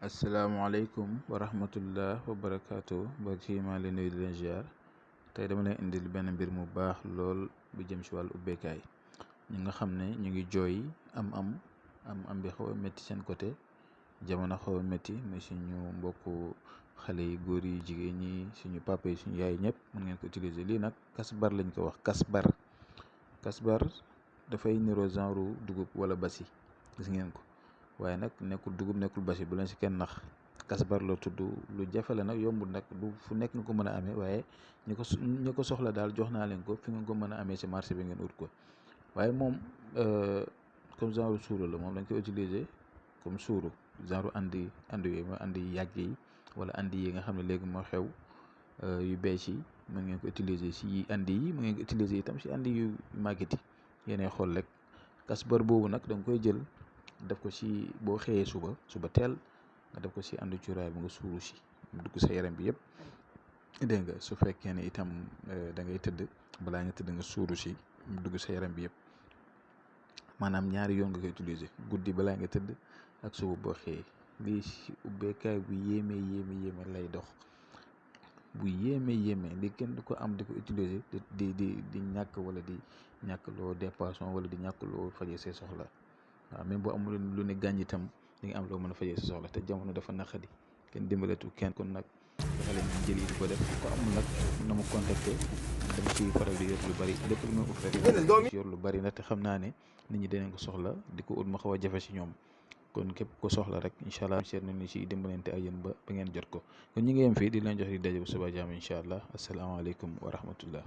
asalaamaaleykum wa rahmatullah wa barakaatu mbokk yi maa leen nuyu di leen ziar tey dama leen indil benn mbir mu baax lool bu jëm si wàllu ubbeekaay ñi nga xam ne ñu ngi jooy am bi xaw a métti seen côté jamono xaw a métti muy suñu mbokku xale yi góor yi jigéen ñi suñu papa yi suñu yaay ñëpp mën ngeen ko utiliser lii nag kasbar lañ ko wax kasbar dafay niroo genre dugub wala basi gis ngeen ko. waaye nag nekkul dugub nekkul basi bu leen si kenn nax kasbar la tudd lu jafe la nag yombul nag du fu nekk nga ko mën a amee waaye ñi ko soxla daal jox naa leen ko fi nga ko mën a amee si marché bi ngeen ut ko waaye moom comme genre suuru la moom dañ koy utiliser comme suuru genre andi yooyu mooy andi yàgg yi wala andi yi nga xam ne léegi moo xew yu bees yi mën ngeen ko utiliser si andi yi mën ngeen ko utiliser itam si andi yu màgget yi yéenay xool rek kasbar boobu nag da nga koy jël def ko ci boo xëyee suba teel nga def ko ci àndu cuuraay bu nga suuru si mu dugg sa yaram bi yëpp dégg nga su fekkee ne itam da ngay tëdd balaa nga tëdd nga suuru si mu dugg sa yaram bi yëpp maanaam ñaari yoon nga koy utiliser guddi balaa nga tëdd ak suba boo xëyee lii ci ubbeekaay bu yéeme lay dox bu yéeme li kenn du ko am di ko utiliser di ñàkk wala di ñàkk loo dépassé wala di ñàkk loo fajee say soxla waaw même boo amul lu ne gàññ itam di nga am loo mën a fajee sa soxla te jamono dafa naqadi kenn dimbaletu kenn kon nag dafa leen jël yi di ko def ko amul nag na ma contacter dama ciy faral di yor lu bari lépp lu may ut rek yor lu bari nag te xam naa ne nit ñi dinañ ko soxla di ko ut ma xaw a jafe si ñoom kon képp ko soxla rek incha allah seet nañu si dimbalante ak yéen ba ngeen jot ko kon ñi ngi yem fii di leen jox di daje bu suba jaam incha allah asalaamaaleykum wa rahmatullah